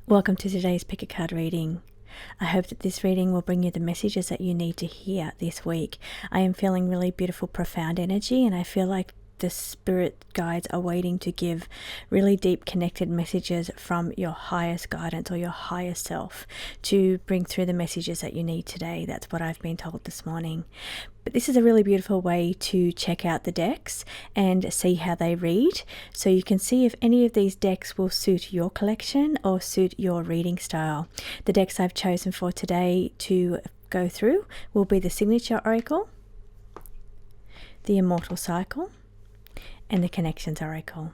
Welcome to today's Pick a Card reading. I hope that this reading will bring you the messages that you need to hear this week. I am feeling really beautiful, profound energy, and I feel like the spirit guides are waiting to give really deep connected messages from your highest guidance or your higher self to bring through the messages that you need today. That's what I've been told this morning. But this is a really beautiful way to check out the decks and see how they read, so you can see if any of these decks will suit your collection or suit your reading style. The decks I've chosen for today to go through will be the Signature Oracle, the Immortal Cycle, and the Connections Oracle.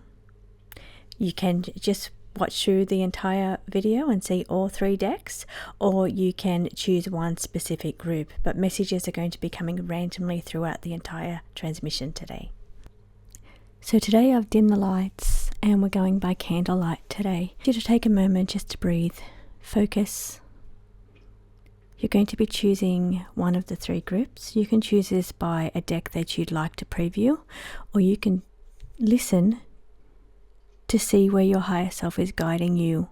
You can just watch through the entire video and see all three decks, or you can choose one specific group, but messages are going to be coming randomly throughout the entire transmission today. So today I've dimmed the lights and we're going by candlelight today. You to take a moment just to breathe, focus. You're going to be choosing one of the three groups. You can choose this by a deck that you'd like to preview, or you can listen to see where your higher self is guiding you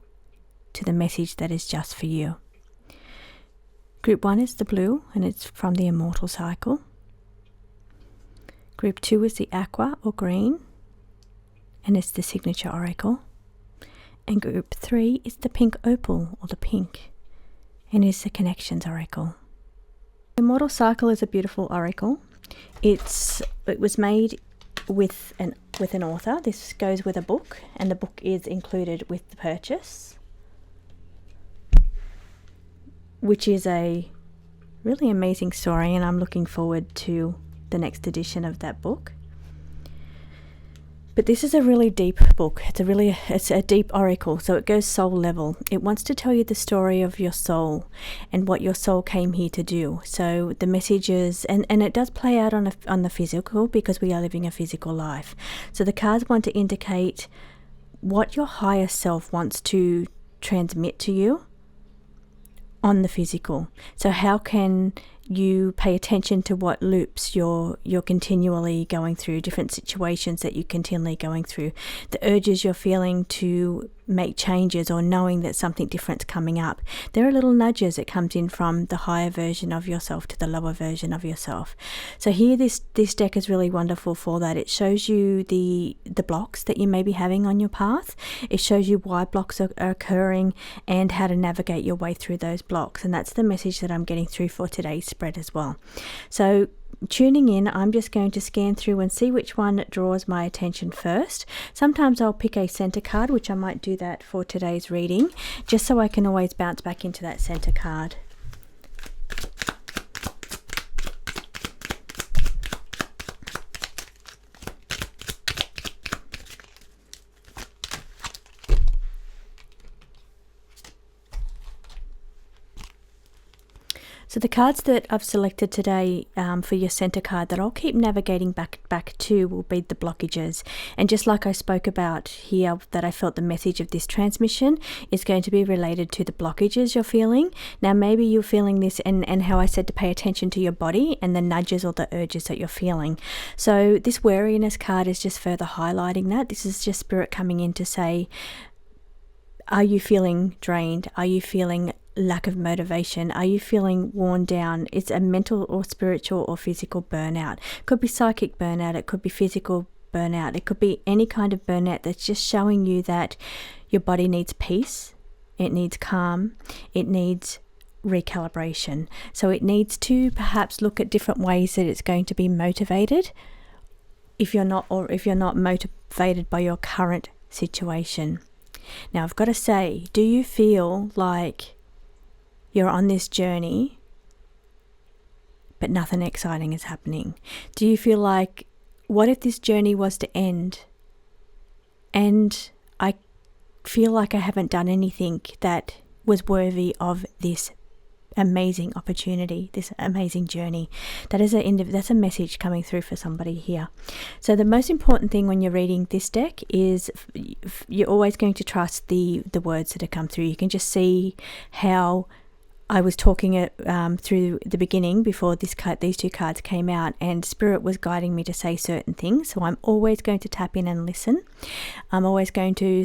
to the message that is just for you. Group 1 is the blue, and it's from the Immortal Cycle. Group 2 is the aqua or green, and it's the Signature Oracle. And group 3 is the pink opal or the pink, and it's the Connections Oracle. The Immortal Cycle is a beautiful oracle. It was made with an author. This goes with a book, and the book is included with the purchase, which is a really amazing story, and I'm looking forward to the next edition of that book. But this is a really deep book. It's a deep oracle, so it goes soul level. It wants to tell you the story of your soul and what your soul came here to do. So the messages, and it does play out on the physical, because we are living a physical life. So the cards want to indicate what your higher self wants to transmit to you on the physical. So how can you pay attention to what loops you're continually going through, different situations that you're continually going through, the urges you're feeling to make changes, or knowing that something different's coming up. There are little nudges that comes in from the higher version of yourself to the lower version of yourself. So here this deck is really wonderful for that. It shows you the blocks that you may be having on your path. It shows you why blocks are occurring and how to navigate your way through those blocks. And that's the message that I'm getting through for today's spread as well. So tuning in, I'm just going to scan through and see which one draws my attention first. Sometimes I'll pick a center card, which I might do that for today's reading, just so I can always bounce back into that center card. So the cards that I've selected today for your center card that I'll keep navigating back to will be the blockages. And just like I spoke about here, that I felt the message of this transmission is going to be related to the blockages you're feeling. Now maybe you're feeling this, and how I said to pay attention to your body and the nudges or the urges that you're feeling. So this wariness card is just further highlighting that. This is just spirit coming in to say, are you feeling drained? Are you feeling lack of motivation? Are you feeling worn down? It's a mental or spiritual or physical burnout. It could be psychic burnout. It could be physical burnout. It could be any kind of burnout that's just showing you that your body needs peace. It needs calm. It needs recalibration. So it needs to perhaps look at different ways that it's going to be motivated if you're not motivated by your current situation. Now I've got to say, do you feel like you're on this journey, but nothing exciting is happening? Do you feel like, what if this journey was to end and I feel like I haven't done anything that was worthy of this amazing opportunity, this amazing journey? That's a message coming through for somebody here. So the most important thing when you're reading this deck is you're always going to trust the words that have come through. You can just see how I was talking it through the beginning before these two cards came out, and Spirit was guiding me to say certain things. So I'm always going to tap in and listen. I'm always going to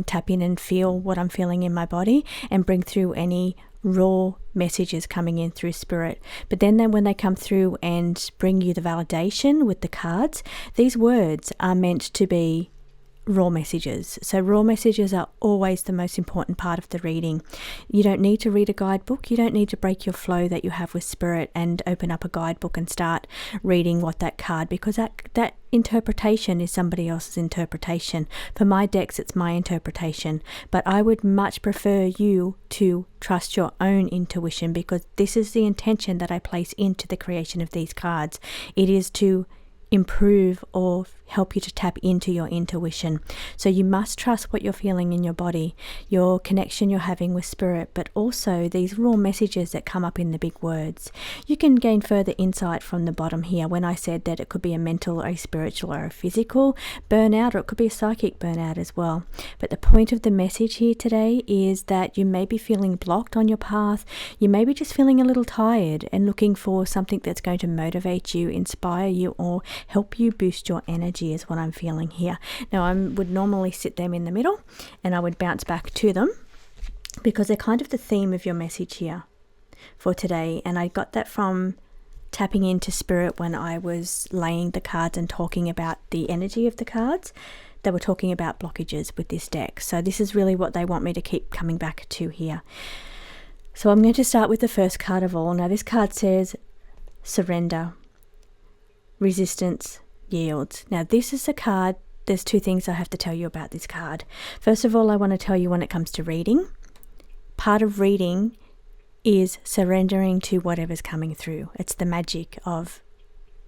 tap in and feel what I'm feeling in my body and bring through any raw messages coming in through Spirit. But then when they come through and bring you the validation with the cards, these words are meant to be raw messages. So raw messages are always the most important part of the reading. You don't need to read a guidebook. You don't need to break your flow that you have with Spirit and open up a guidebook and start reading what that card, because that interpretation is somebody else's interpretation. For my decks, it's my interpretation, but I would much prefer you to trust your own intuition, because this is the intention that I place into the creation of these cards. It is to improve or help you to tap into your intuition. So you must trust what you're feeling in your body, your connection you're having with Spirit, but also these raw messages that come up in the big words. You can gain further insight from the bottom here when I said that it could be a mental or a spiritual or a physical burnout, or it could be a psychic burnout as well. But the point of the message here today is that you may be feeling blocked on your path. You may be just feeling a little tired and looking for something that's going to motivate you, inspire you, or help you boost your energy, is what I'm feeling here. Now, I would normally sit them in the middle and I would bounce back to them, because they're kind of the theme of your message here for today. And I got that from tapping into Spirit when I was laying the cards and talking about the energy of the cards. They were talking about blockages with this deck. So this is really what they want me to keep coming back to here. So I'm going to start with the first card of all. Now, this card says surrender, resistance, yields. Now, this is a card. There's two things I have to tell you about this card. First of all, I want to tell you when it comes to reading, part of reading is surrendering to whatever's coming through. It's the magic of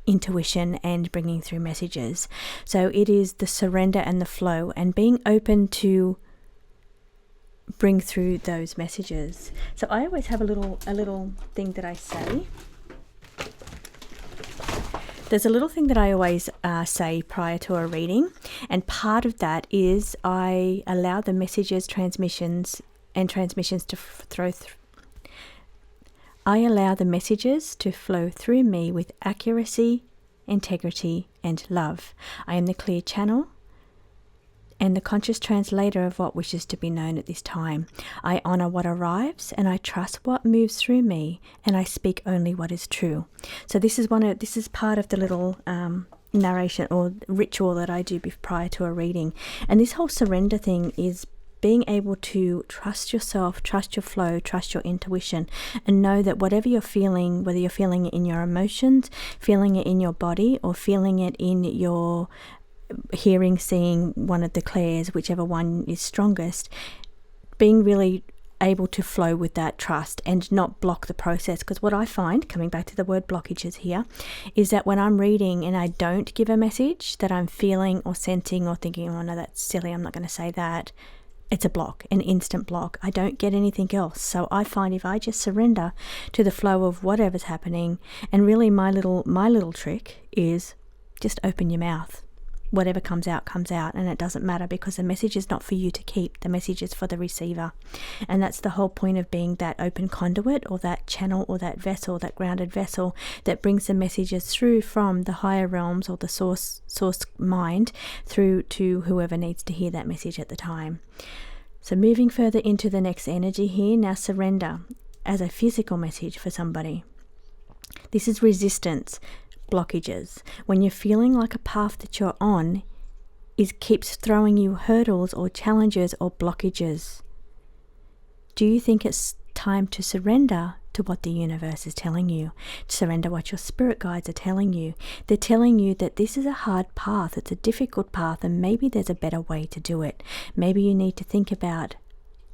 intuition and bringing through messages. So it is the surrender and the flow and being open to bring through those messages. So I always have a little thing that I say. There's a little thing that I always say prior to a reading, and part of that is I allow the messages, transmissions to I allow the messages to flow through me with accuracy, integrity, and love. I am the clear channel and the conscious translator of what wishes to be known at this time. I honor what arrives and I trust what moves through me, and I speak only what is true. So this is part of the little narration or ritual that I do prior to a reading. And this whole surrender thing is being able to trust yourself, trust your flow, trust your intuition, and know that whatever you're feeling, whether you're feeling it in your emotions, feeling it in your body, or feeling it in your hearing, seeing, one of the clairs, whichever one is strongest, being really able to flow with that trust and not block the process. Because what I find, coming back to the word blockages here, is that when I'm reading and I don't give a message that I'm feeling or sensing or thinking, oh no, that's silly, I'm not going to say that, it's a block, an instant block. I don't get anything else. So I find if I just surrender to the flow of whatever's happening, and really my little trick is just open your mouth. Whatever comes out, and it doesn't matter, because the message is not for you to keep. The message is for the receiver. And that's the whole point of being that open conduit, or that channel, or that vessel, that grounded vessel that brings the messages through from the higher realms or the source mind through to whoever needs to hear that message at the time. So moving further into the next energy here, now surrender as a physical message for somebody. This is resistance, blockages. When you're feeling like a path that you're on keeps throwing you hurdles or challenges or blockages. Do you think it's time to surrender to what the universe is telling you? Surrender what your spirit guides are telling you. They're telling you that this is a hard path, it's a difficult path, and maybe there's a better way to do it. Maybe you need to think about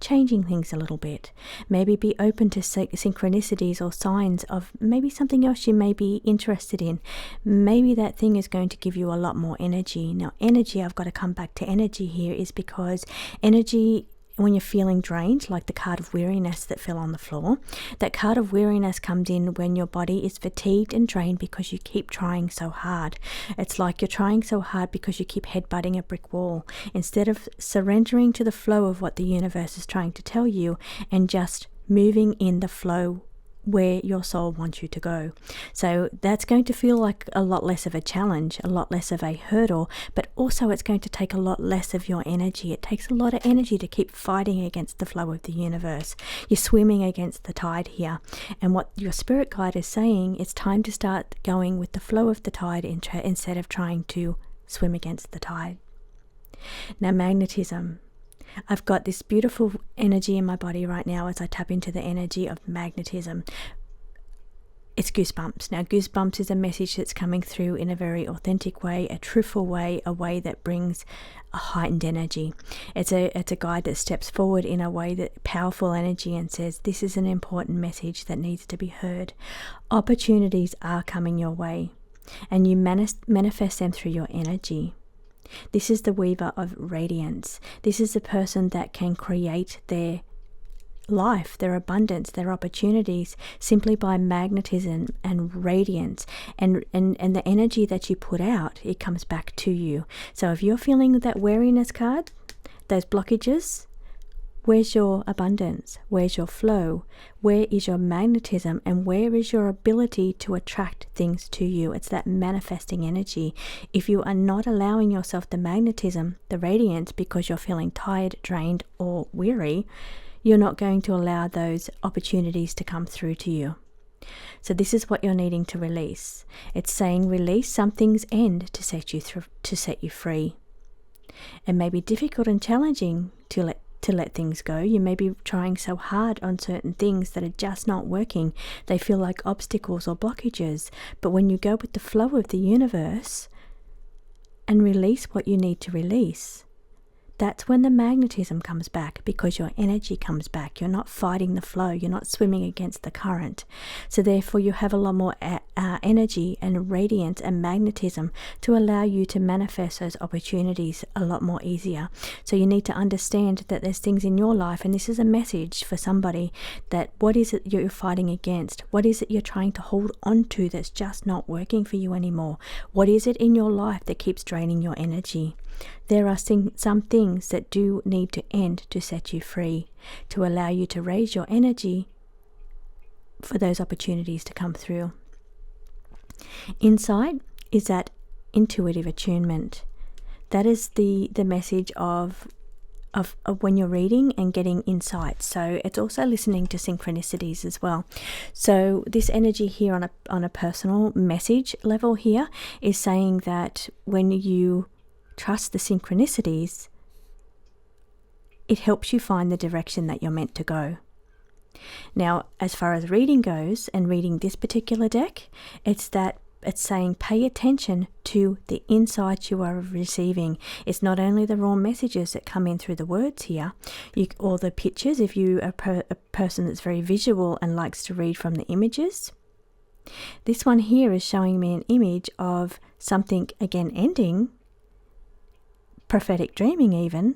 changing things a little bit. Maybe be open to synchronicities or signs of maybe something else you may be interested in. Maybe that thing is going to give you a lot more energy. Now, energy, I've got to come back to energy here, is because energy, when you're feeling drained, like the card of weariness that fell on the floor, that card of weariness comes in when your body is fatigued and drained because you keep trying so hard. It's like you're trying so hard because you keep headbutting a brick wall. Instead of surrendering to the flow of what the universe is trying to tell you and just moving in the flow where your soul wants you to go. So that's going to feel like a lot less of a challenge, a lot less of a hurdle, but also it's going to take a lot less of your energy. It takes a lot of energy to keep fighting against the flow of the universe. You're swimming against the tide here. And what your spirit guide is saying, it's time to start going with the flow of the tide instead of trying to swim against the tide. Now, magnetism. I've got this beautiful energy in my body right now as I tap into the energy of magnetism. It's goosebumps. Now, goosebumps is a message that's coming through in a very authentic way, a truthful way, a way that brings a heightened energy. It's a guide that steps forward in a way that powerful energy and says, this is an important message that needs to be heard. Opportunities are coming your way, and you manifest them through your energy. This is the weaver of radiance. This is the person that can create their life, their abundance, their opportunities simply by magnetism and radiance. And the energy that you put out, it comes back to you. So if you're feeling that weariness card, those blockages, where's your abundance? Where's your flow? Where is your magnetism? And where is your ability to attract things to you? It's that manifesting energy. If you are not allowing yourself the magnetism, the radiance, because you're feeling tired, drained, or weary, you're not going to allow those opportunities to come through to you. So this is what you're needing to release. It's saying release something's end to set you free. It may be difficult and challenging to let things go. You may be trying so hard on certain things that are just not working. They feel like obstacles or blockages. But when you go with the flow of the universe and release what you need to release, that's when the magnetism comes back, because your energy comes back. You're not fighting the flow. You're not swimming against the current. So therefore you have a lot more energy and radiance and magnetism to allow you to manifest those opportunities a lot more easier. So you need to understand that there's things in your life, and this is a message for somebody, that what is it you're fighting against? What is it you're trying to hold on to that's just not working for you anymore? What is it in your life that keeps draining your energy? There are some things that do need to end to set you free, to allow you to raise your energy for those opportunities to come through. Insight is that intuitive attunement. That is the message of when you're reading and getting insight. So it's also listening to synchronicities as well. So this energy here on a personal message level here is saying that when you trust the synchronicities, it helps you find the direction that you're meant to go. Now, as far as reading goes, and reading this particular deck, it's saying pay attention to the insights you are receiving. It's not only the raw messages that come in through the words here, or the pictures, if you are a person that's very visual and likes to read from the images. This one here is showing me an image of something, again, ending, prophetic dreaming even,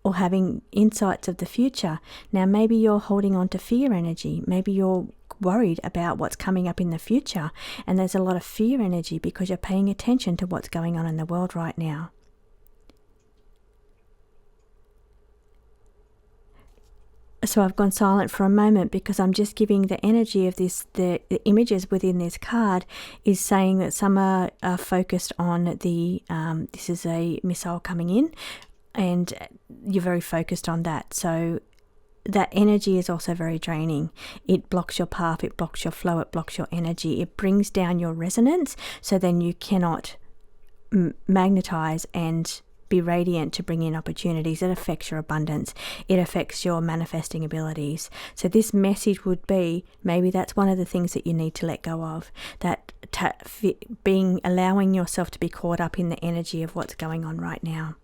or having insights of the future. Now maybe you're holding on to fear energy. Maybe you're worried about what's coming up in the future, and there's a lot of fear energy because you're paying attention to what's going on in the world right now. So I've gone silent for a moment because I'm just giving the energy of this. The images within this card is saying that some are focused on this is a missile coming in, and you're very focused on that. So that energy is also very draining. It blocks your path, it blocks your flow, it blocks your energy. It brings down your resonance, so then you cannot magnetize and be radiant to bring in opportunities. It affects your abundance. It affects your manifesting abilities. So this message would be, maybe that's one of the things that you need to let go of, that allowing yourself to be caught up in the energy of what's going on right now.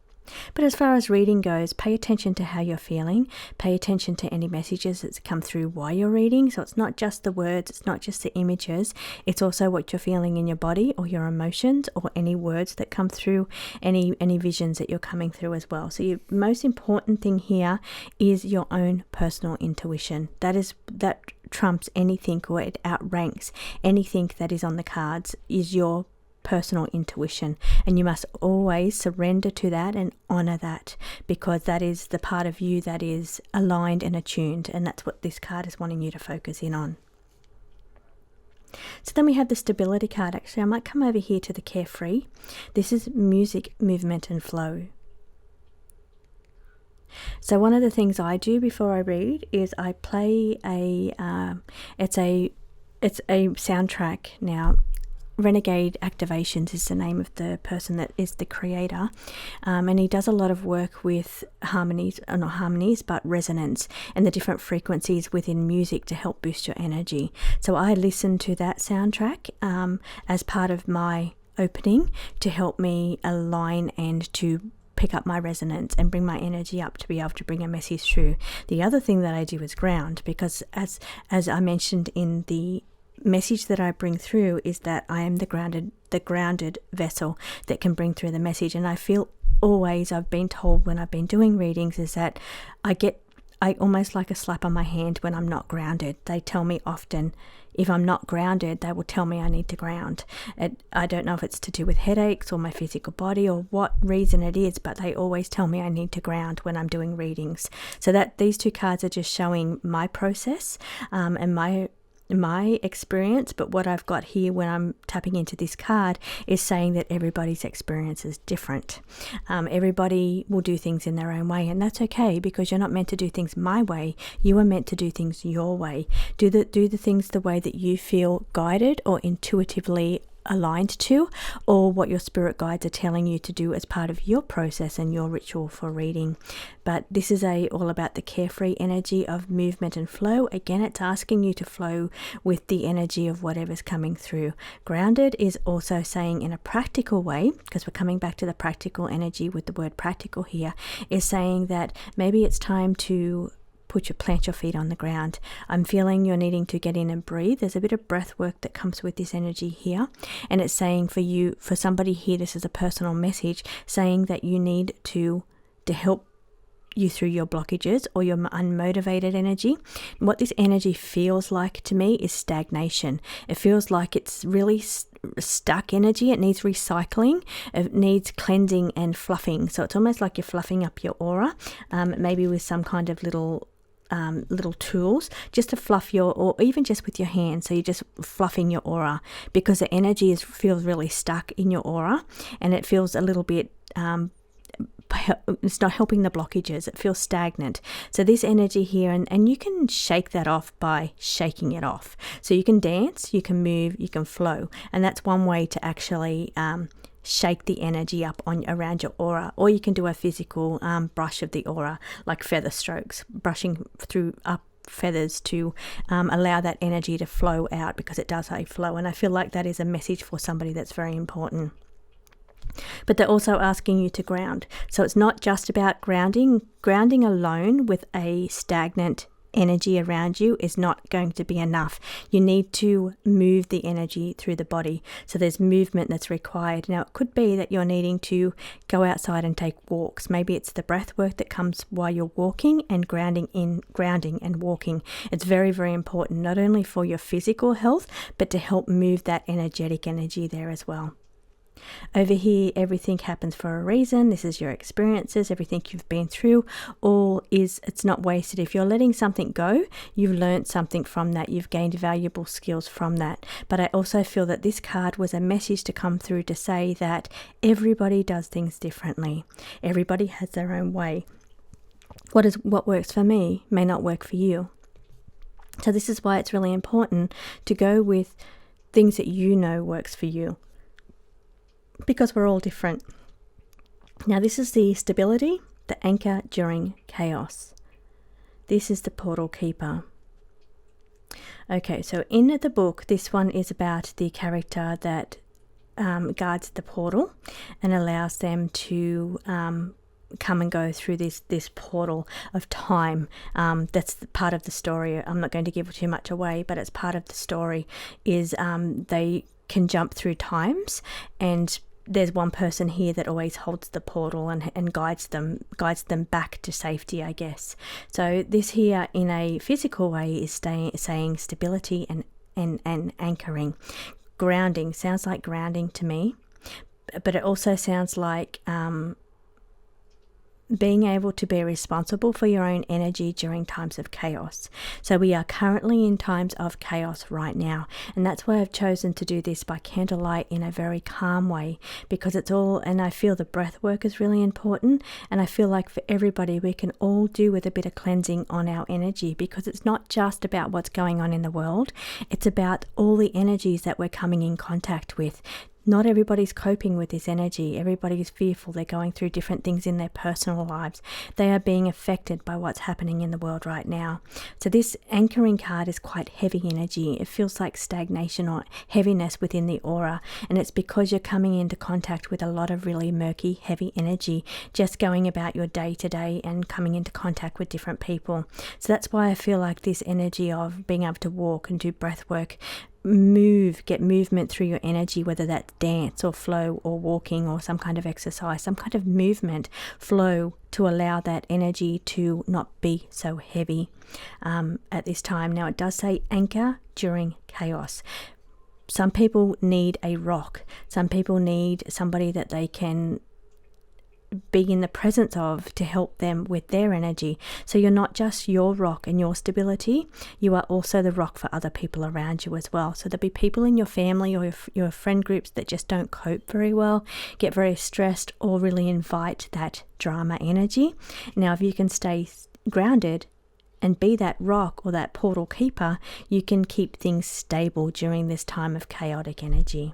But as far as reading goes, pay attention to how you're feeling. Pay attention to any messages that come through while you're reading. So it's not just the words, it's not just the images, it's also what you're feeling in your body or your emotions or any words that come through, any visions that you're coming through as well. So your most important thing here is your own personal intuition. That trumps anything, or it outranks anything that is on the cards, is your personal intuition, and you must always surrender to that and honor that, because that is the part of you that is aligned and attuned, and that's what this card is wanting you to focus in on. So then we have the stability card. Actually, I might come over here to the carefree. This is music, movement and flow. So one of the things I do before I read is I play it's a soundtrack. Now, Renegade Activations is the name of the person that is the creator, and he does a lot of work with harmonies, or not harmonies, but resonance and the different frequencies within music to help boost your energy. So I listen to that soundtrack as part of my opening to help me align and to pick up my resonance and bring my energy up to be able to bring a message through. The other thing that I do is ground, because as I mentioned in the message that I bring through, is that I am the grounded vessel that can bring through the message. And I feel always, I've been told when I've been doing readings, is that I almost like a slap on my hand when I'm not grounded. They tell me often, if I'm not grounded, they will tell me I need to ground. I don't know if it's to do with headaches or my physical body or what reason it is, but they always tell me I need to ground when I'm doing readings. So that these two cards are just showing my process and my experience, but what I've got here when I'm tapping into this card is saying that everybody's experience is different. Everybody will do things in their own way, and that's okay, because you're not meant to do things my way. You are meant to do things your way. Do the things the way that you feel guided or intuitively aligned to, or what your spirit guides are telling you to do as part of your process and your ritual for reading. But this is all about the carefree energy of movement and flow. Again, it's asking you to flow with the energy of whatever's coming through. Grounded is also saying in a practical way, because we're coming back to the practical energy with the word practical here, is saying that maybe it's time to plant your feet on the ground. I'm feeling you're needing to get in and breathe. There's a bit of breath work that comes with this energy here. And it's saying for somebody here, this is a personal message saying that you need to help you through your blockages or your unmotivated energy. And what this energy feels like to me is stagnation. It feels like it's really stuck energy. It needs recycling. It needs cleansing and fluffing. So it's almost like you're fluffing up your aura, maybe with some kind of little tools just to fluff or even just with your hands. So you're just fluffing your aura, because the energy feels really stuck in your aura, and it feels a little bit it's not helping the blockages. It feels stagnant. So this energy here, and you can shake that off by shaking it off. So you can dance, you can move, you can flow, and that's one way to actually shake the energy up around your aura. Or you can do a physical brush of the aura, like feather strokes, brushing through up feathers to allow that energy to flow out, because it does a flow. And I feel like that is a message for somebody that's very important. But they're also asking you to ground. So it's not just about grounding. Grounding alone with a stagnant energy around you is not going to be enough. You need to move the energy through the body. So there's movement that's required. Now, it could be that you're needing to go outside and take walks. Maybe it's the breath work that comes while you're walking, and grounding and walking. It's very, very important, not only for your physical health, but to help move that energetic energy there as well. Over here, everything happens for a reason. This is your experiences, everything you've been through. It's not wasted. If you're letting something go, you've learned something from that. You've gained valuable skills from that. But I also feel that this card was a message to come through to say that everybody does things differently. Everybody has their own way. What works for me may not work for you. So this is why it's really important to go with things that you know works for you, because we're all different. Now, this is the stability, the anchor during chaos. This is the portal keeper. Okay, so in the book, this one is about the character that guards the portal and allows them to come and go through this portal of time. That's part of the story. I'm not going to give too much away, but it's part of the story is they can jump through times, and there's one person here that always holds the portal and guides them back to safety, I guess. So this here in a physical way is saying stability and anchoring. grounding, sounds like grounding to me, but it also sounds like being able to be responsible for your own energy during times of chaos. So we are currently in times of chaos right now, and that's why I've chosen to do this by candlelight in a very calm way, because it's all, and I feel the breath work is really important, and I feel like for everybody we can all do with a bit of cleansing on our energy, because it's not just about what's going on in the world, it's about all the energies that we're coming in contact with. Not everybody's coping with this energy. Everybody is fearful. They're going through different things in their personal lives. They are being affected by what's happening in the world right now. So this anchoring card is quite heavy energy. It feels like stagnation or heaviness within the aura. And it's because you're coming into contact with a lot of really murky, heavy energy, just going about your day to day and coming into contact with different people. So that's why I feel like this energy of being able to walk and do breath work, get movement through your energy, whether that's dance or flow or walking or some kind of exercise, some kind of movement, flow, to allow that energy to not be so heavy at this time. Now it does say anchor during chaos. Some people need a rock. Some people need somebody that they can be in the presence of to help them with their energy. So you're not just your rock and your stability, you are also the rock for other people around you as well. So there'll be people in your family or your friend groups that just don't cope very well, get very stressed, or really invite that drama energy. Now if you can stay grounded and be that rock or that portal keeper, you can keep things stable during this time of chaotic energy.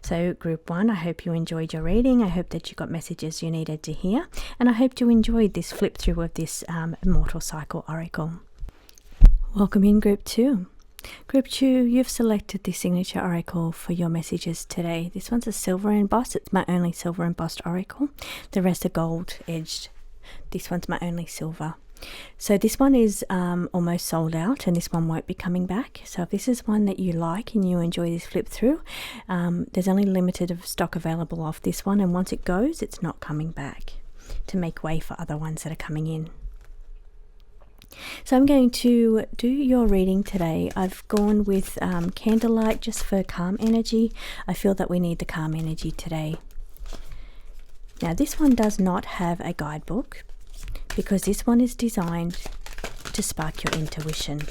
So group 1, I hope you enjoyed your reading. I hope that you got messages you needed to hear, and I hope you enjoyed this flip through of this Immortal Cycle Oracle. Welcome in group 2. Group 2, you've selected the signature oracle for your messages today. This one's a silver embossed. It's my only silver embossed oracle. The rest are gold edged. This one's my only silver. So this one is almost sold out, and this one won't be coming back. So if this is one that you like and you enjoy this flip through, there's only limited of stock available of this one, and once it goes, it's not coming back, to make way for other ones that are coming in. So I'm going to do your reading today. I've gone with candlelight just for calm energy. I feel that we need the calm energy today. Now this one does not have a guidebook, because this one is designed to spark your intuition.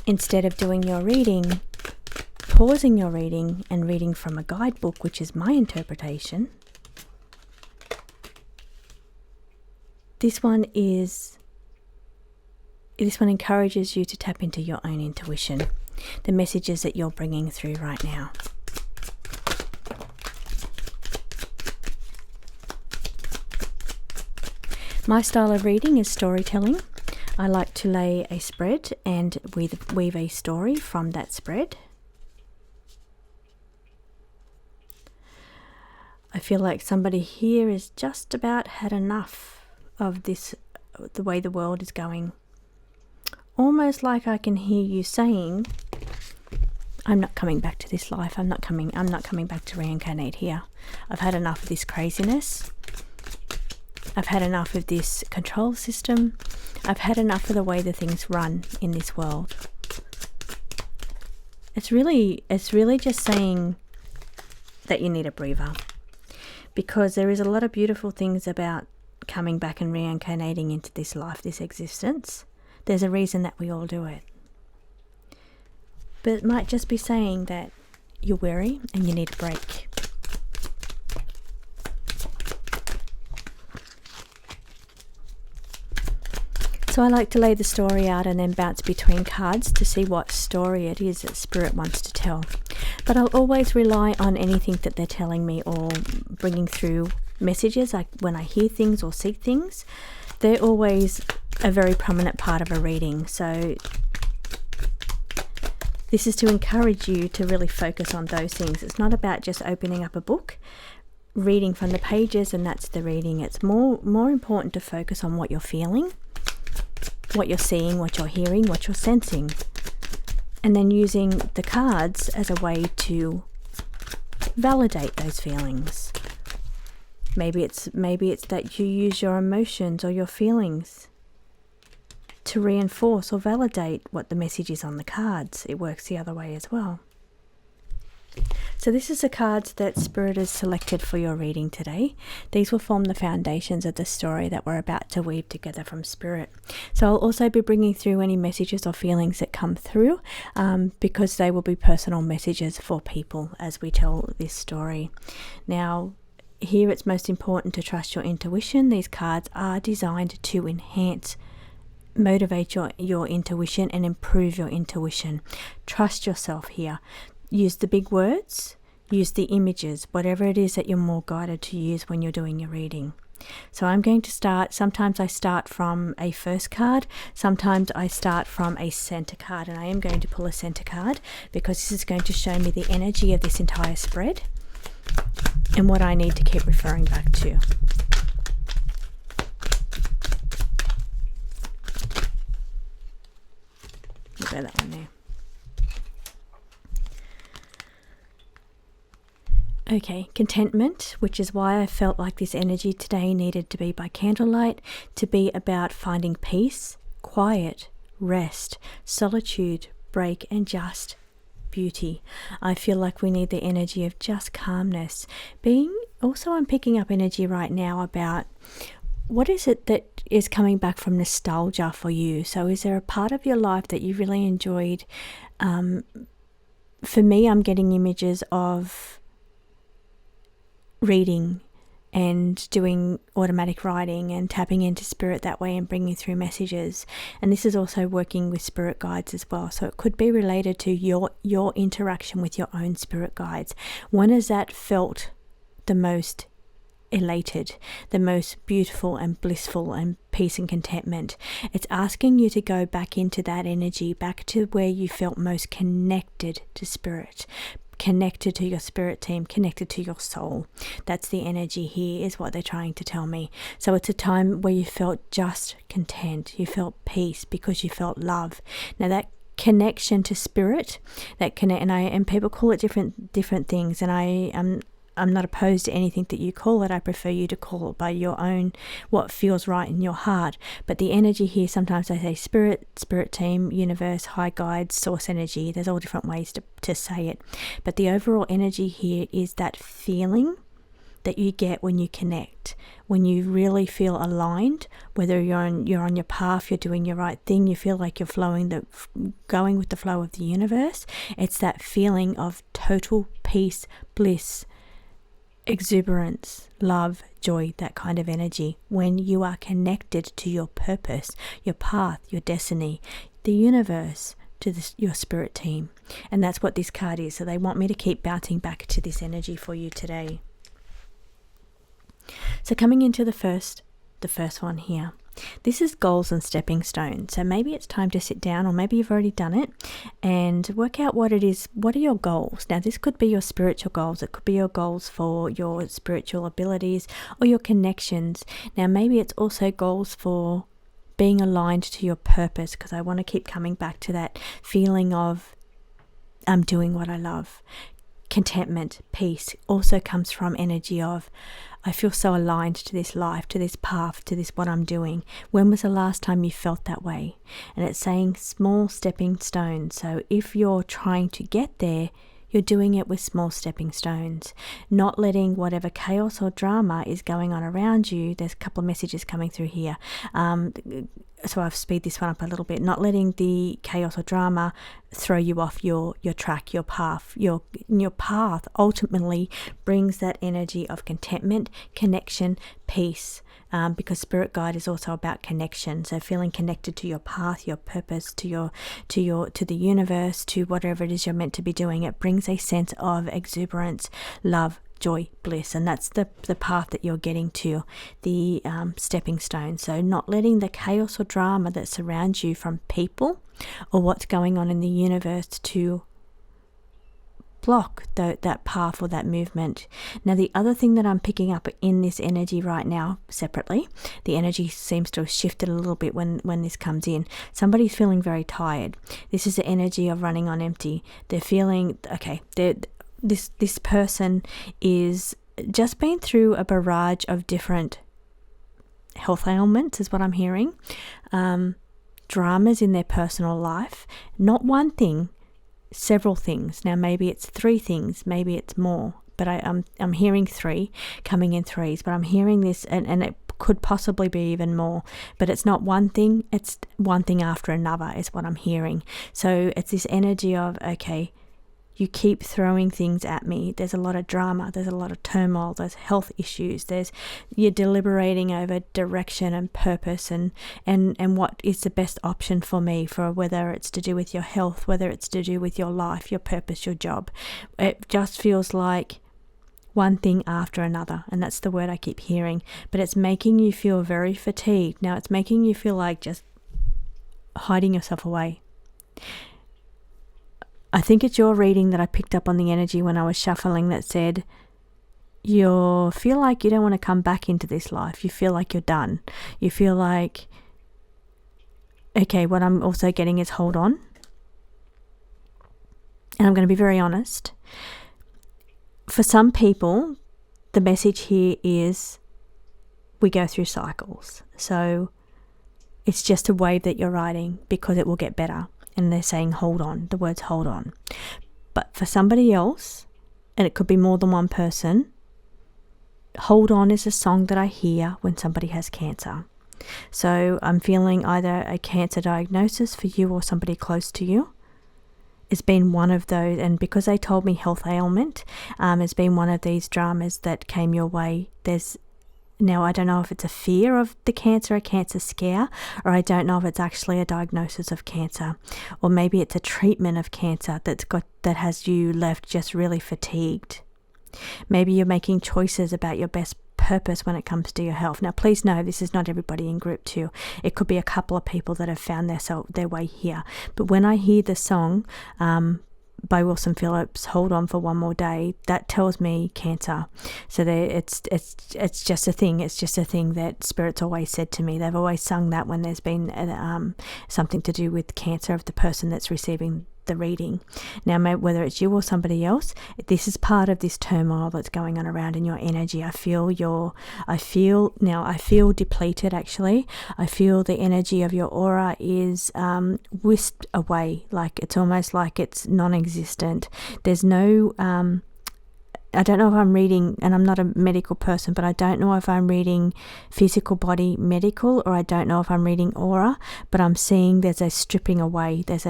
Instead of doing your reading, pausing your reading and reading from a guidebook, which is my interpretation, this one encourages you to tap into your own intuition, the messages that you're bringing through right now. My style of reading is storytelling. I like to lay a spread and weave a story from that spread. I feel like somebody here has just about had enough of this, the way the world is going. Almost like I can hear you saying, I'm not coming back to this life. I'm not coming back to reincarnate here. I've had enough of this craziness. I've had enough of this control system. I've had enough of the way the things run in this world. It's really just saying that you need a breather, because there is a lot of beautiful things about coming back and reincarnating into this life, this existence. There's a reason that we all do it. But it might just be saying that you're weary and you need a break. So I like to lay the story out and then bounce between cards to see what story it is that Spirit wants to tell. But I'll always rely on anything that they're telling me or bringing through messages. Like when I hear things or see things, they're always a very prominent part of a reading. So this is to encourage you to really focus on those things. It's not about just opening up a book, reading from the pages, and that's the reading. It's more important to focus on what you're feeling, what you're seeing, what you're hearing, what you're sensing, and then using the cards as a way to validate those feelings. Maybe it's that you use your emotions or your feelings to reinforce or validate what the message is on the cards. It works the other way as well. So this is the cards that Spirit has selected for your reading today. These will form the foundations of the story that we're about to weave together from Spirit. So I'll also be bringing through any messages or feelings that come through because they will be personal messages for people as we tell this story. Now, here it's most important to trust your intuition. These cards are designed to enhance, motivate your intuition and improve your intuition. Trust yourself here. Use the big words, use the images, whatever it is that you're more guided to use when you're doing your reading. So I'm going to start, sometimes I start from a first card, sometimes I start from a center card, and I am going to pull a center card because this is going to show me the energy of this entire spread and what I need to keep referring back to. We'll go that one there. Okay, contentment, which is why I felt like this energy today needed to be by candlelight, to be about finding peace, quiet, rest, solitude, break, and just beauty. I feel like we need the energy of just calmness. I'm picking up energy right now about what is it that is coming back from nostalgia for you. So is there a part of your life that you really enjoyed? For me, I'm getting images of reading and doing automatic writing and tapping into Spirit that way and bringing through messages. And this is also working with spirit guides as well. So it could be related to your interaction with your own spirit guides. When has that felt the most elated, the most beautiful and blissful and peace and contentment? It's asking you to go back into that energy, back to where you felt most connected to Spirit, connected to your spirit team, connected to your soul. That's the energy here, is what they're trying to tell me. So it's a time where you felt just content, you felt peace because you felt love. Now that connection to Spirit, and people call it different things, and I'm not opposed to anything that you call it. I prefer you to call it by your own, what feels right in your heart. But the energy here, sometimes I say spirit team, universe, high guides, source energy. There's all different ways to say it. But the overall energy here is that feeling that you get when you connect, when you really feel aligned, whether you're on your path, you're doing your right thing, you feel like you're going with the flow of the universe. It's that feeling of total peace, bliss, exuberance, love, joy, that kind of energy when you are connected to your purpose, your path, your destiny, the universe, to your spirit team. And that's what this card is. So they want me to keep bouncing back to this energy for you today. So coming into the first one here. This is goals and stepping stones. So maybe it's time to sit down, or maybe you've already done it, and work out what it is. What are your goals? Now, this could be your spiritual goals. It could be your goals for your spiritual abilities or your connections. Now, maybe it's also goals for being aligned to your purpose, because I want to keep coming back to that feeling of I'm doing what I love. Contentment, peace also comes from energy of I feel so aligned to this life, to this path, to this what I'm doing. When was the last time you felt that way? And it's saying small stepping stones. So if you're trying to get there, you're doing it with small stepping stones, not letting whatever chaos or drama is going on around you. There's a couple of messages coming through here. So I've speed this one up a little bit. Not letting the chaos or drama throw you off your track, your path. Your path ultimately brings that energy of contentment, connection, peace. Because spirit guide is also about connection. So feeling connected to your path, your purpose, to the universe, to whatever it is you're meant to be doing. It brings a sense of exuberance, love, joy, bliss, and that's the path that you're getting to, the stepping stone. So not letting the chaos or drama that surrounds you from people or what's going on in the universe to block that path or that movement. Now, the other thing that I'm picking up in this energy right now, separately, the energy seems to have shifted a little bit when this comes in. Somebody's feeling very tired. This is the energy of running on empty. They're feeling, this person is just been through a barrage of different health ailments, is what I'm hearing. Dramas in their personal life. Not one thing. several things. Now maybe it's 3 things, maybe it's more, but I'm hearing 3 coming in 3s, but I'm hearing this, and it could possibly be even more, but it's not one thing, it's one thing after another is what I'm hearing. So it's this energy of, okay, you keep throwing things at me. There's a lot of drama, there's a lot of turmoil, there's health issues, you're deliberating over direction and purpose and what is the best option for me, for whether it's to do with your health, whether it's to do with your life, your purpose, your job. It just feels like one thing after another, and that's the word I keep hearing, but it's making you feel very fatigued. Now it's making you feel like just hiding yourself away. I think it's your reading that I picked up on the energy when I was shuffling that said you feel like you don't want to come back into this life. You feel like you're done. You feel like, okay, what I'm also getting is hold on. And I'm going to be very honest. For some people, the message here is we go through cycles. So it's just a wave that you're riding because it will get better. And they're saying hold on, the words hold on. But for somebody else, and it could be more than one person, hold on is a song that I hear when somebody has cancer. So I'm feeling either a cancer diagnosis for you or somebody close to you. It's been one of those, and because they told me health ailment, it's been one of these dramas that came your way. Now, I don't know if it's a fear of the cancer, a cancer scare, or I don't know if it's actually a diagnosis of cancer, or maybe it's a treatment of cancer that has you left just really fatigued. Maybe you're making choices about your best purpose when it comes to your health. Now, please know this is not everybody in group 2. It could be a couple of people that have found their way here. But when I hear the song, by Wilson Phillips, Hold On for One More Day, that tells me cancer. So it's just a thing. It's just a thing that Spirit's always said to me. They've always sung that when there's been something to do with cancer of the person that's receiving the reading. Now, whether it's you or somebody else, this is part of this turmoil that's going on around in your energy. I feel depleted, actually. I feel the energy of your aura is whisked away, like it's almost like it's non-existent. There's no I don't know if I'm reading, and I'm not a medical person, but I don't know if I'm reading physical body medical, or I don't know if I'm reading aura, but I'm seeing there's a stripping away. There's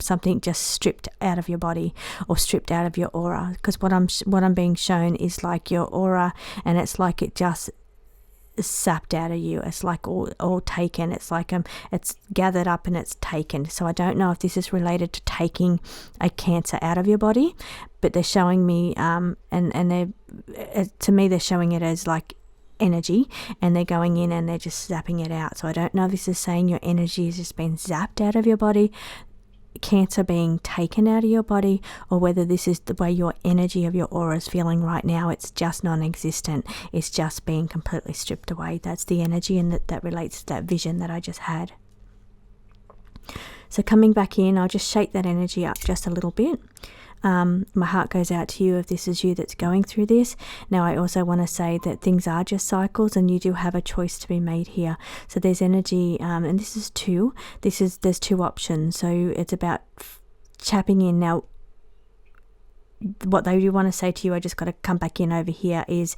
something just stripped out of your body or stripped out of your aura, because what I'm being shown is like your aura, and it's like it just sapped out of you. It's like all taken. It's like it's gathered up and it's taken. So I don't know if this is related to taking a cancer out of your body, but they're showing me and to me they're showing it as like energy, and they're going in and they're just zapping it out. So I don't know if this is saying your energy has just been zapped out of your body, cancer being taken out of your body, or whether this is the way your energy of your aura is feeling right now. It's just non-existent. It's just being completely stripped away. That's the energy, and that relates to that vision that I just had. So coming back in, I'll just shake that energy up just a little bit. My heart goes out to you if this is you that's going through this. Now, I also want to say that things are just cycles, and you do have a choice to be made here. So there's energy, and this is 2. There's 2 options. So it's about tapping in. Now, what they do want to say to you, I just got to come back in over here, is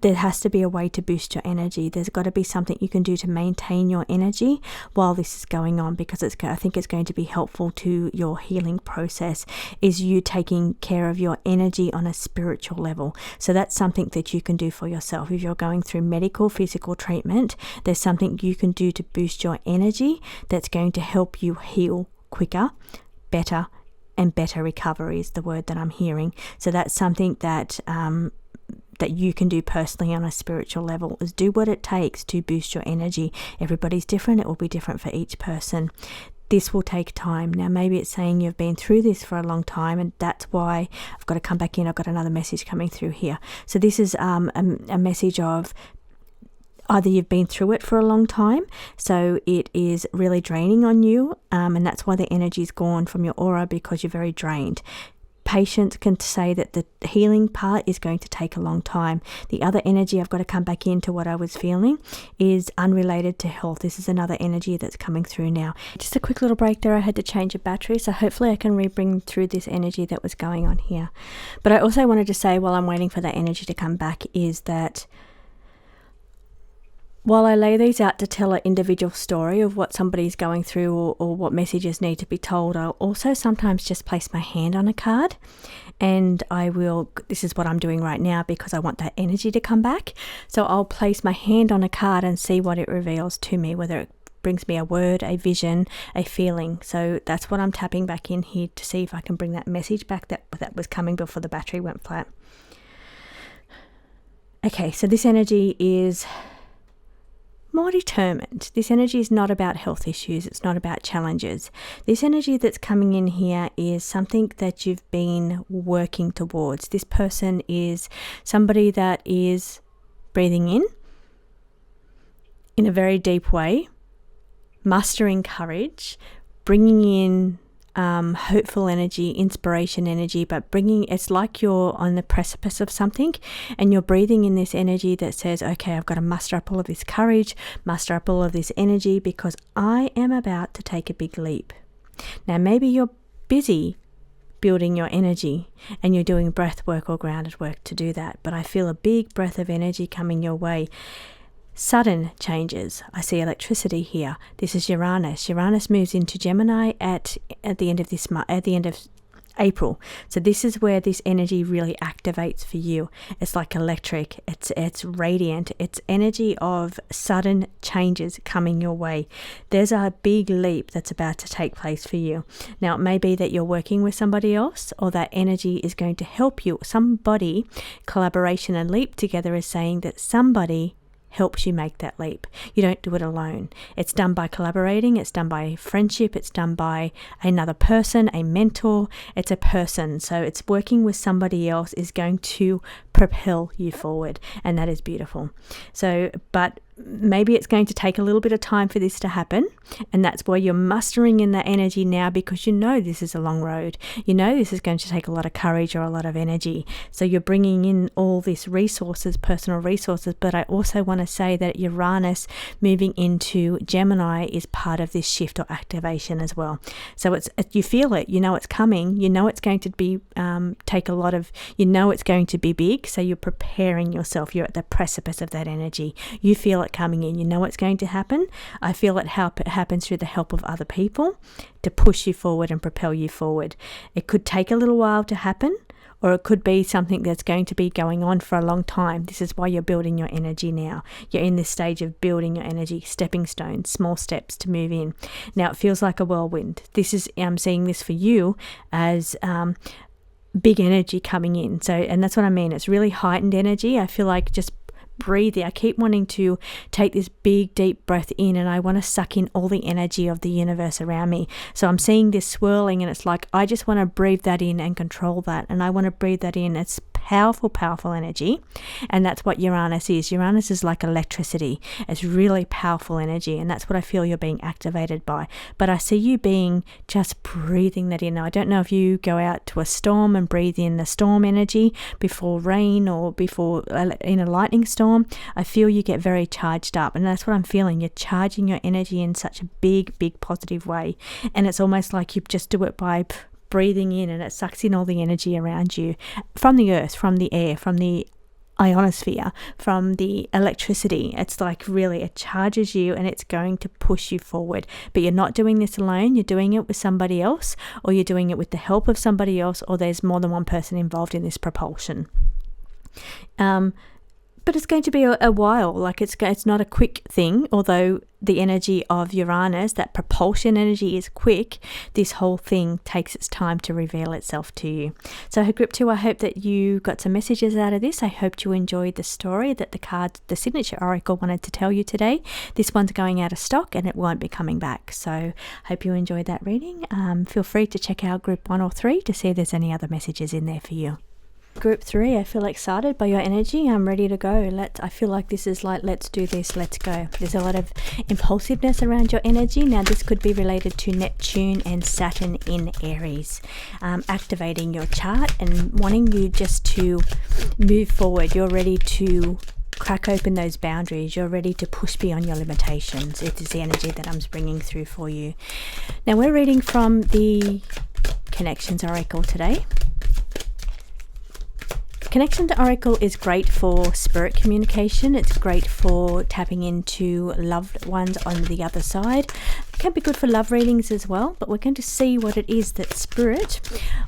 there has to be a way to boost your energy. There's got to be something you can do to maintain your energy while this is going on, because I think it's going to be helpful to your healing process, is you taking care of your energy on a spiritual level. So that's something that you can do for yourself. If you're going through medical, physical treatment, there's something you can do to boost your energy that's going to help you heal quicker, better, and better recovery is the word that I'm hearing. So that's something that you can do personally on a spiritual level, is do what it takes to boost your energy. Everybody's different. It will be different for each person. This will take time. Now, maybe it's saying you've been through this for a long time, and that's why I've got to come back in. I've got another message coming through here. So this is a message of either you've been through it for a long time, so it is really draining on you, and that's why the energy's gone from your aura, because you're very drained. patience can say that the healing part is going to take a long time. The other energy, I've got to come back into what I was feeling, is unrelated to health. This is another energy that's coming through now. Just a quick little break there. I had to change a battery, so hopefully I can bring through this energy that was going on here. But I also wanted to say, while I'm waiting for that energy to come back, is that while I lay these out to tell an individual story of what somebody's going through or what messages need to be told, I'll also sometimes just place my hand on a card, and this is what I'm doing right now because I want that energy to come back. So I'll place my hand on a card and see what it reveals to me, whether it brings me a word, a vision, a feeling. So that's what I'm tapping back in here to see if I can bring that message back that was coming before the battery went flat. Okay, so this energy is more determined. This energy is not about health issues. It's not about challenges. This energy that's coming in here is something that you've been working towards. This person is somebody that is breathing in a very deep way, mustering courage, bringing in hopeful energy, inspiration energy, but it's like you're on the precipice of something and you're breathing in this energy that says, okay, I've got to muster up all of this courage, muster up all of this energy because I am about to take a big leap. Now, maybe you're busy building your energy and you're doing breath work or grounded work to do that, but I feel a big breath of energy coming your way. Sudden changes. I see electricity here. This is Uranus. Uranus moves into Gemini at the end of this month, at the end of April. So this is where this energy really activates for you. It's like electric. It's radiant. It's energy of sudden changes coming your way. There's a big leap that's about to take place for you. Now, it may be that you're working with somebody else, or that energy is going to help you. Somebody, collaboration and leap together is saying that somebody helps you make that leap. You don't do it alone. It's done by collaborating. It's done by friendship. It's done by another person, a mentor. It's a person. So it's working with somebody else is going to propel you forward. And that is beautiful. So, but maybe it's going to take a little bit of time for this to happen, and that's why you're mustering in that energy now, because you know this is a long road. You know this is going to take a lot of courage or a lot of energy. So you're bringing in all these resources, personal resources, but I also want to say that Uranus moving into Gemini is part of this shift or activation as well. So you feel it, you know it's coming, you know it's going to be it's going to be big, so you're preparing yourself. You're at the precipice of that energy. You feel it coming in. You know what's going to happen. I feel it happens through the help of other people to push you forward and propel you forward. It could take a little while to happen, or it could be something that's going to be going on for a long time. This is why you're building your energy now. You're in this stage of building your energy, stepping stones, small steps to move in. Now, it feels like a whirlwind. I'm seeing this for you as big energy coming in. So, and that's what I mean. It's really heightened energy. I feel like just breathing. I keep wanting to take this big, deep breath in, and I want to suck in all the energy of the universe around me. So I'm seeing this swirling, and it's like I just want to breathe that in and control that. And I want to breathe that in. It's powerful, powerful energy. And that's what Uranus is. Uranus is like electricity. It's really powerful energy. And that's what I feel you're being activated by. But I see you being just breathing that in. Now, I don't know if you go out to a storm and breathe in the storm energy before rain or before in a lightning storm. I feel you get very charged up. And that's what I'm feeling. You're charging your energy in such a big, big positive way. And it's almost like you just do it by breathing in, and it sucks in all the energy around you from the earth, from the air, from the ionosphere, from the electricity. It's like really, it charges you and it's going to push you forward. But you're not doing this alone. You're doing it with somebody else, or you're doing it with the help of somebody else, or there's more than one person involved in this propulsion. But it's going to be a while. Like it's not a quick thing, although the energy of Uranus, that propulsion energy, is quick. This whole thing takes its time to reveal itself to you. So Group 2, I hope that you got some messages out of this. I hope you enjoyed the story that the signature oracle wanted to tell you today. This one's going out of stock and it won't be coming back. So hope you enjoyed that reading. Feel free to check out Group 1 or 3 to see if there's any other messages in there for you. Group 3, I feel excited by your energy. I'm ready to go. I feel like this is like, let's do this, let's go. There's a lot of impulsiveness around your energy. Now this could be related to Neptune and Saturn in Aries, activating your chart and wanting you just to move forward. You're ready to crack open those boundaries. You're ready to push beyond your limitations. It is the energy that I'm bringing through for you. Now we're reading from the Connections Oracle today. Connections Oracle is great for spirit communication. It's great for tapping into loved ones on the other side. It can be good for love readings as well, but we're going to see what it is that spirit,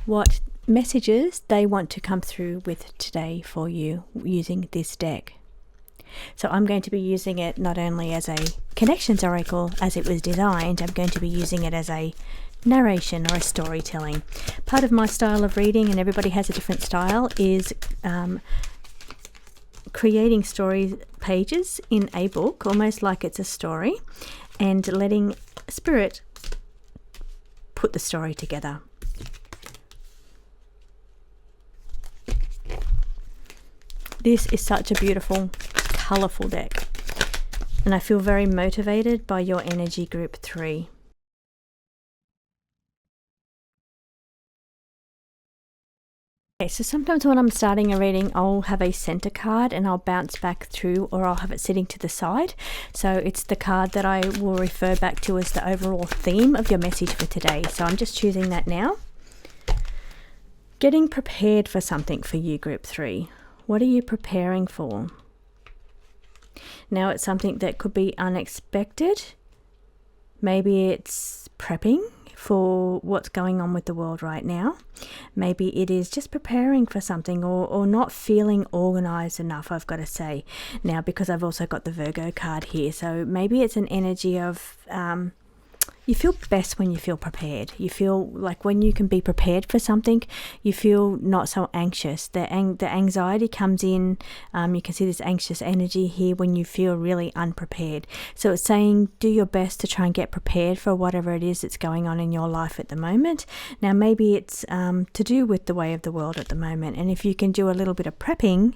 what messages they want to come through with today for you using this deck. So I'm going to be using it not only as a Connections Oracle as it was designed, I'm going to be using it as a narration or a storytelling. Part of my style of reading, and everybody has a different style, is creating story pages in a book, almost like it's a story, and letting spirit put the story together. This is such a beautiful, colourful deck, and I feel very motivated by your energy, Group 3. Okay, so sometimes when I'm starting a reading, I'll have a center card and I'll bounce back through, or I'll have it sitting to the side. So it's the card that I will refer back to as the overall theme of your message for today. So I'm just choosing that now. Getting prepared for something for you, Group 3. What are you preparing for? Now it's something that could be unexpected. Maybe it's prepping for what's going on with the world right now. Maybe it is just preparing for something, or not feeling organized enough, I've got to say now, because I've also got the Virgo card here. So maybe it's an energy of you feel best when you feel prepared. You feel like when you can be prepared for something, you feel not so anxious. The anxiety comes in. You can see this anxious energy here when you feel really unprepared. So it's saying do your best to try and get prepared for whatever it is that's going on in your life at the moment. Now maybe it's to do with the way of the world at the moment. And if you can do a little bit of prepping,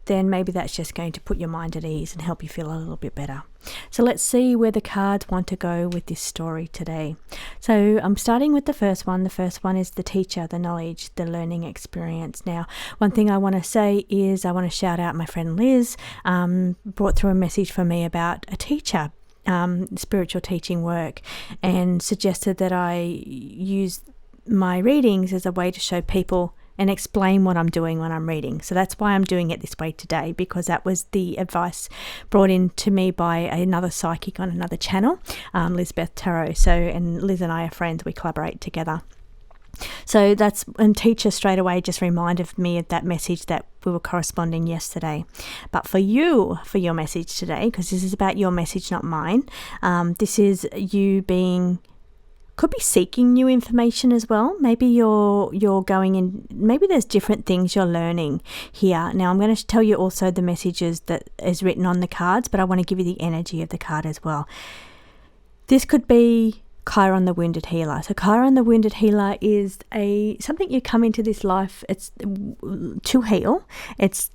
then maybe that's just going to put your mind at ease and help you feel a little bit better. So let's see where the cards want to go with this story today. So I'm starting with the first one. The first one is the teacher, the knowledge, the learning experience. Now, one thing I want to say is I want to shout out my friend Liz, brought through a message for me about a teacher, spiritual teaching work, and suggested that I use my readings as a way to show people and explain what I'm doing when I'm reading. So that's why I'm doing it this way today, because that was the advice brought in to me by another psychic on another channel, Lisbeth Tarot. So, and Liz and I are friends, we collaborate together. So that's, and teacher straight away just reminded me of that message that we were corresponding yesterday. But for you, for your message today, because this is about your message, not mine, this is you being, could be seeking new information as well. Maybe you're going in, maybe there's different things you're learning here. Now I'm going to tell you also the messages that is written on the cards, but I want to give you the energy of the card as well. This could be Chiron the Wounded Healer. So Chiron the Wounded Healer is something you come into this life, it's to heal. It's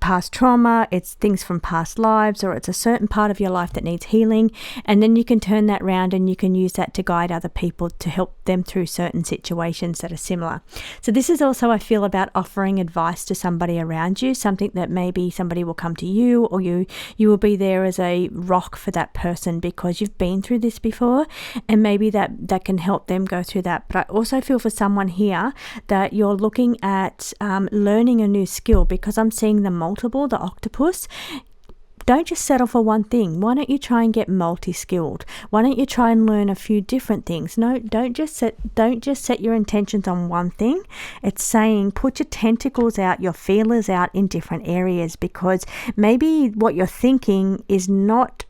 past trauma, it's things from past lives, or it's a certain part of your life that needs healing, and then you can turn that round and you can use that to guide other people to help them through certain situations that are similar. So this is also, I feel, about offering advice to somebody around you, something that maybe somebody will come to you, or you will be there as a rock for that person because you've been through this before, and maybe that can help them go through that. But I also feel for someone here that you're looking at learning a new skill, because I'm seeing the multiple, the octopus. Don't just settle for one thing. Why don't you try and get multi-skilled? Why don't you try and learn a few different things? No, don't just set your intentions on one thing. It's saying put your tentacles out, your feelers out in different areas, because maybe what you're thinking is not,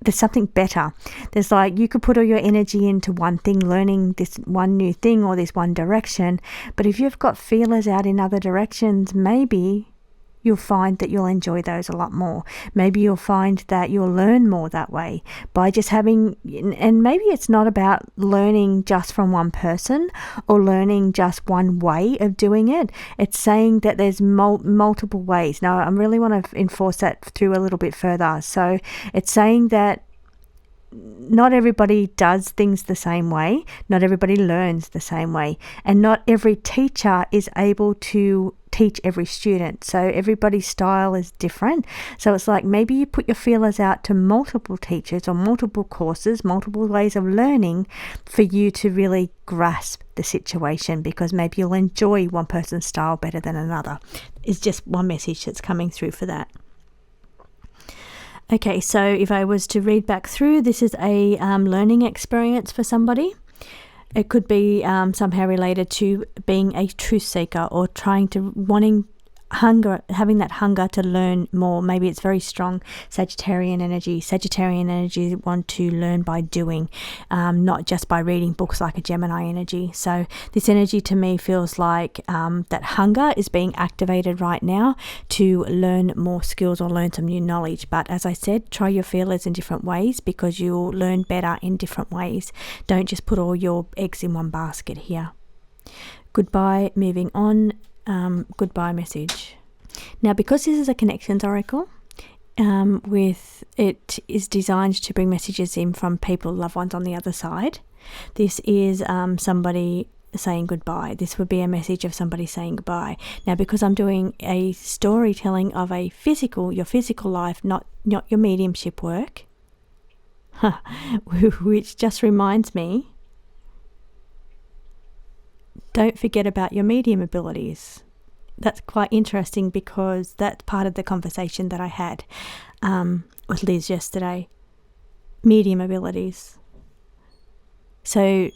there's something better. There's like, you could put all your energy into one thing, learning this one new thing or this one direction, but if you've got feelers out in other directions, maybe you'll find that you'll enjoy those a lot more. Maybe you'll find that you'll learn more that way by just having, and maybe it's not about learning just from one person or learning just one way of doing it. It's saying that there's multiple ways. Now, I really want to enforce that through a little bit further. So it's saying that not everybody does things the same way, not everybody learns the same way, and not every teacher is able to teach every student. So everybody's style is different. So it's like maybe you put your feelers out to multiple teachers or multiple courses, multiple ways of learning for you to really grasp the situation, because maybe you'll enjoy one person's style better than another. It's just one message that's coming through for that. Okay, so if I was to read back through, this is a learning experience for somebody. It could be somehow related to being a truth seeker or having that hunger to learn more. Maybe it's very strong Sagittarian energy. Sagittarian energy want to learn by doing, not just by reading books like a Gemini energy. So this energy to me feels like that hunger is being activated right now to learn more skills or learn some new knowledge. But as I said, try your feelers in different ways, because you'll learn better in different ways. Don't just put all your eggs in one basket here. Goodbye, moving on. Goodbye message. Now, because this is a connections oracle, with it is designed to bring messages in from people, loved ones on the other side. This is somebody saying goodbye. This would be a message of somebody saying goodbye. Now, because I'm doing a storytelling of your physical life, not your mediumship work, which just reminds me, don't forget about your medium abilities. That's quite interesting, because that's part of the conversation that I had with Liz yesterday. Medium abilities. So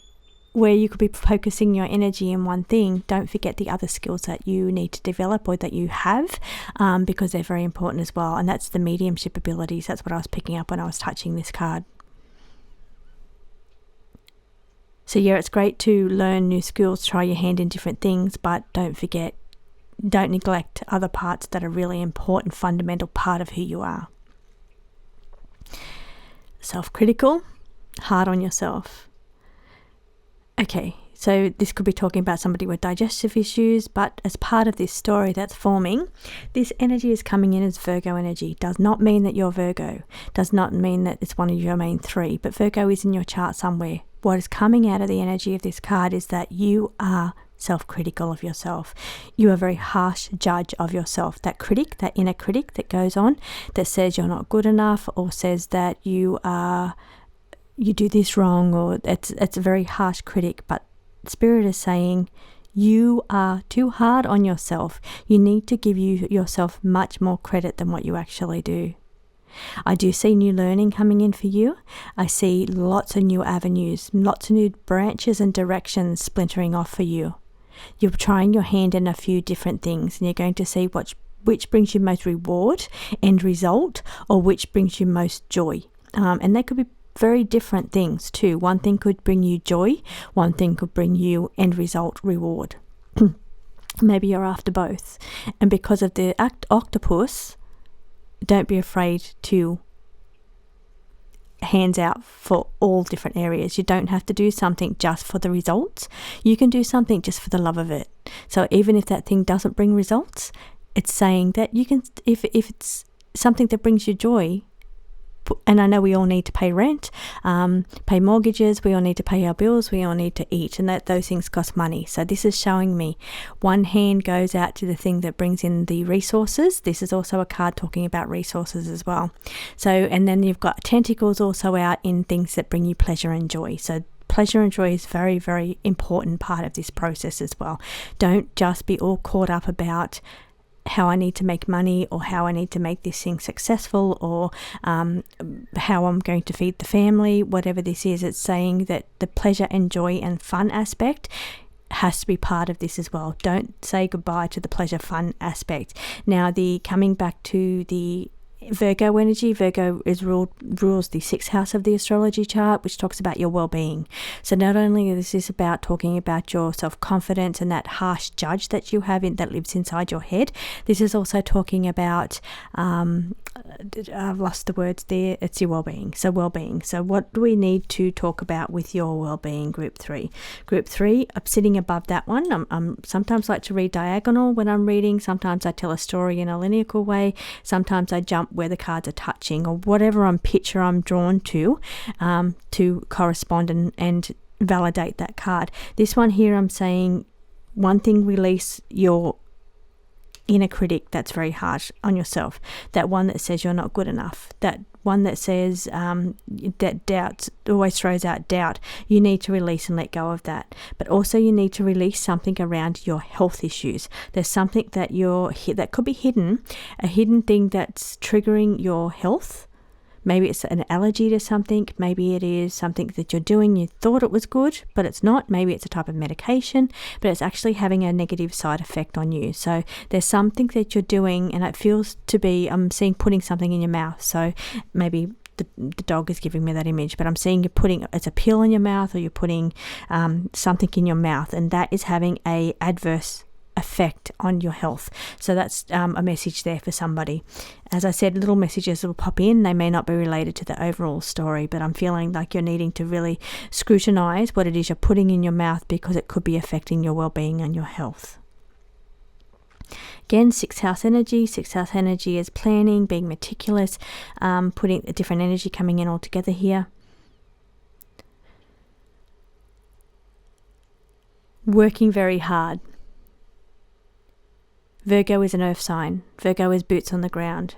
where you could be focusing your energy in one thing, don't forget the other skills that you need to develop or that you have, because they're very important as well. And that's the mediumship abilities. That's what I was picking up when I was touching this card. So yeah, it's great to learn new skills, try your hand in different things, but don't neglect other parts that are really important, fundamental part of who you are. Self-critical, hard on yourself. Okay, so this could be talking about somebody with digestive issues, but as part of this story that's forming, this energy is coming in as Virgo energy. Does not mean that you're Virgo. Does not mean that it's one of your main three, but Virgo is in your chart somewhere. What is coming out of the energy of this card is that you are self-critical of yourself. You are a very harsh judge of yourself. That critic, that inner critic that goes on, that says you're not good enough, or says that you do this wrong, or it's a very harsh critic. But Spirit is saying you are too hard on yourself. You need to give yourself much more credit than what you actually do. I do see new learning coming in for you. I see lots of new avenues, lots of new branches and directions splintering off for you. You're trying your hand in a few different things, and you're going to see which brings you most reward, end result, or which brings you most joy. And they could be very different things too. One thing could bring you joy, one thing could bring you end result, reward. Maybe you're after both. And because of the octopus, don't be afraid to hands out for all different areas. You don't have to do something just for the results. You can do something just for the love of it. So even if that thing doesn't bring results, it's saying that you can, if it's something that brings you joy. And I know we all need to pay rent, pay mortgages, we all need to pay our bills, we all need to eat, and that those things cost money. So this is showing me one hand goes out to the thing that brings in the resources. This is also a card talking about resources as well. So, and then you've got tentacles also out in things that bring you pleasure and joy. So pleasure and joy is very, very important part of this process as well. Don't just be all caught up about how I need to make money, or how I need to make this thing successful, or how I'm going to feed the family. Whatever this is, it's saying that the pleasure and joy and fun aspect has to be part of this as well. Don't say goodbye to the pleasure fun aspect. Now, the coming back to the Virgo energy. Virgo rules the 6th house of the astrology chart, which talks about your well-being. So not only is this about talking about your self-confidence and that harsh judge that you have that lives inside your head, this is also talking about I've lost the words there. It's your well-being. So well-being. So what do we need to talk about with your well-being, group 3? Group 3, I'm sitting above that one. I'm sometimes like to read diagonal when I'm reading. Sometimes I tell a story in a linear way. Sometimes I jump where the cards are touching, or whatever picture I'm drawn to correspond and validate that card. This one here, I'm saying one thing, release your inner critic that's very harsh on yourself, that one that says you're not good enough, that one that says that doubts, always throws out doubt. You need to release and let go of that. But also you need to release something around your health issues. There's something that that could be hidden, a hidden thing that's triggering your health. Maybe it's an allergy to something. Maybe it is something that you're doing. You thought it was good, but it's not. Maybe it's a type of medication, but it's actually having a negative side effect on you. So there's something that you're doing, and it feels to be, I'm seeing putting something in your mouth. So maybe the dog is giving me that image, but I'm seeing you're putting, it's a pill in your mouth, or you're putting something in your mouth, and that is having a adverse effect on your health. So that's a message there for somebody. As I said, little messages will pop in. They may not be related to the overall story, but I'm feeling like you're needing to really scrutinize what it is you're putting in your mouth, because it could be affecting your well-being and your health. Again, 6th house energy. 6th house energy is planning, being meticulous, putting a different energy coming in all together here. Working very hard. Virgo is an earth sign. Virgo is boots on the ground.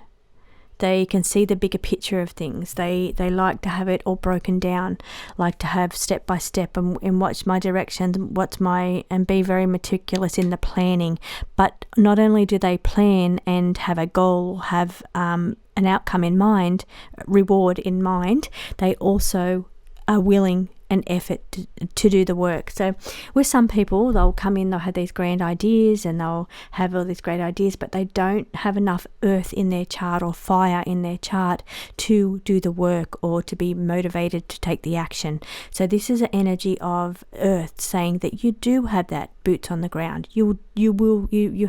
They can see the bigger picture of things. They like to have it all broken down, like to have step by step and watch my directions, and be very meticulous in the planning. But not only do they plan and have a goal, have an outcome in mind, reward in mind, they also are willing and effort to do the work. So with some people, they'll come in, they'll have these grand ideas, and they'll have all these great ideas, but they don't have enough earth in their chart or fire in their chart to do the work or to be motivated to take the action. So this is an energy of earth saying that you do have that boots on the ground. You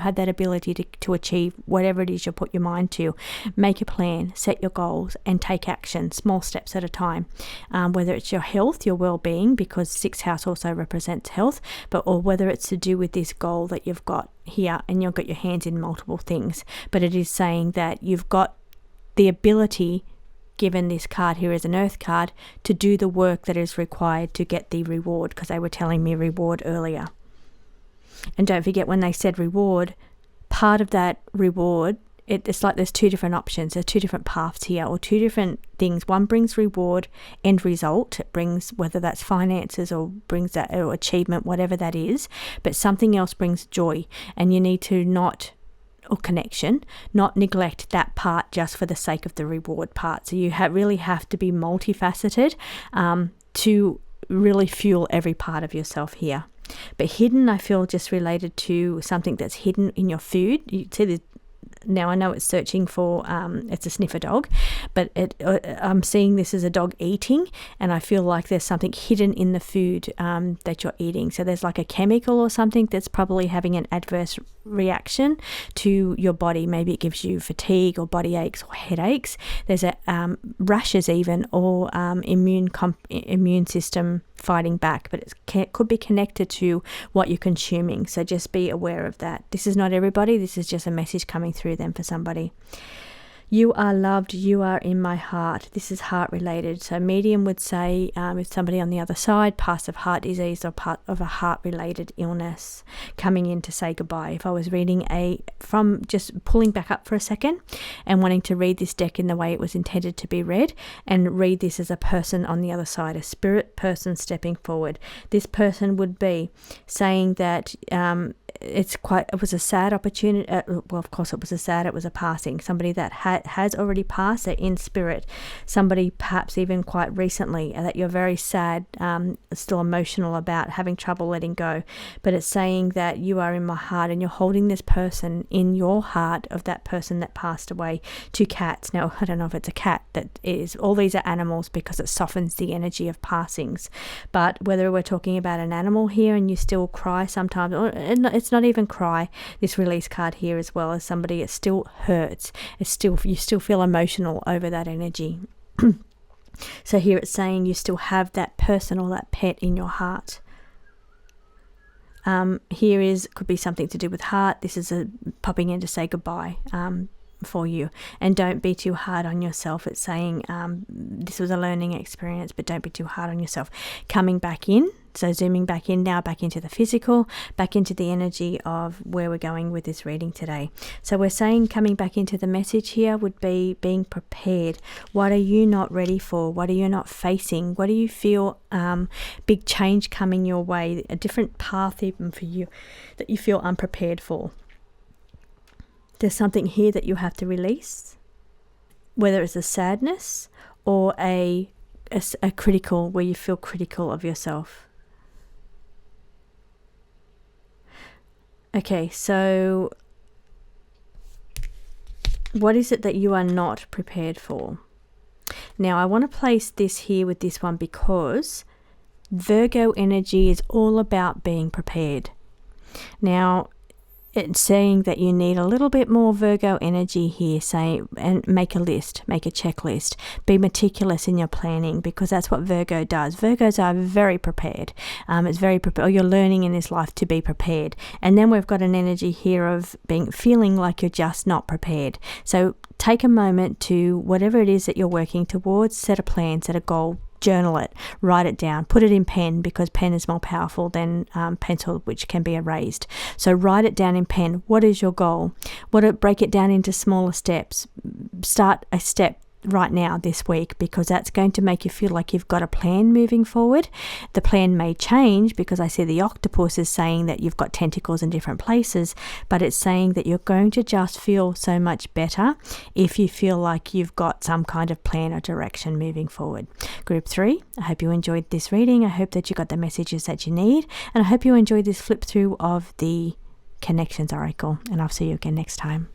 have that ability to achieve whatever it is you put your mind to. Make a plan, set your goals, and take action, small steps at a time. Whether it's your health, your well-being, because 6th house also represents health, or whether it's to do with this goal that you've got here, and you've got your hands in multiple things. But it is saying that you've got the ability, given this card here as an earth card, to do the work that is required to get the reward, because they were telling me reward earlier. And don't forget, when they said reward, part of that reward, it's like there's 2 different options. There's 2 different paths here, or 2 different things. One brings reward, end result. It brings, whether that's finances or brings that, or achievement, whatever that is. But something else brings joy, and you need to not neglect that part just for the sake of the reward part. So you really have to be multifaceted to really fuel every part of yourself here. But hidden, I feel, just related to something that's hidden in your food. You see now I know it's searching for, it's a sniffer dog, but I'm seeing this as a dog eating, and I feel like there's something hidden in the food that you're eating. So there's like a chemical or something that's probably having an adverse reaction to your body. Maybe it gives you fatigue or body aches or headaches. There's rashes even, or immune system fighting back, but it could be connected to what you're consuming. So just be aware of that. This is not everybody. This is just a message coming through them for somebody. You are loved. You are in my heart. This is heart related. So medium would say, if somebody on the other side, passive heart disease or part of a heart related illness, coming in to say goodbye. If I was reading from just pulling back up for a second and wanting to read this deck in the way it was intended to be read, and read this as a person on the other side, a spirit person stepping forward. This person would be saying that it was a sad opportunity. Well, of course it was it was a passing. Somebody that has already passed, they're in spirit. Somebody perhaps even quite recently that you're very sad, still emotional about, having trouble letting go. But it's saying that you are in my heart and you're holding this person in your heart of that person that passed away. 2 cats. Now, I don't know if it's a cat that is, all these are animals because it softens the energy of passings. But whether we're talking about an animal here and you still cry sometimes, or it's not even cry, this release card here as well as somebody, it still hurts. You still feel emotional over that energy. So here it's saying you still have that person or that pet in your heart. Here could be something to do with heart. This is popping in to say goodbye for you, and don't be too hard on yourself. It's saying this was a learning experience, but don't be too hard on yourself. Coming back in, so zooming back in now, back into the physical, back into the energy of where we're going with this reading today. So we're saying coming back into the message here would be being prepared. What are you not ready for? What are you not facing? What do you feel big change coming your way, a different path even for you that you feel unprepared for? There's something here that you have to release, whether it's a sadness or a critical, where you feel critical of yourself. Okay, so what is it that you are not prepared for? Now, I want to place this here with this one because Virgo energy is all about being prepared. Now, it's saying that you need a little bit more Virgo energy here, and make a list, make a checklist, be meticulous in your planning, because that's what Virgo does. Virgos are very prepared. It's very prepared, or you're learning in this life to be prepared. And then we've got an energy here of feeling like you're just not prepared. So take a moment to, whatever it is that you're working towards, set a plan, set a goal, journal it, write it down, put it in pen, because pen is more powerful than pencil, which can be erased. So write it down in pen. What is your goal? Break it down into smaller steps. Start a step right now this week, because that's going to make you feel like you've got a plan moving forward. The plan may change, because I see the octopus is saying that you've got tentacles in different places, but it's saying that you're going to just feel so much better if you feel like you've got some kind of plan or direction moving forward. Group 3, I hope you enjoyed this reading. I hope that you got the messages that you need, and I hope you enjoyed this flip through of the Connections Oracle, and I'll see you again next time.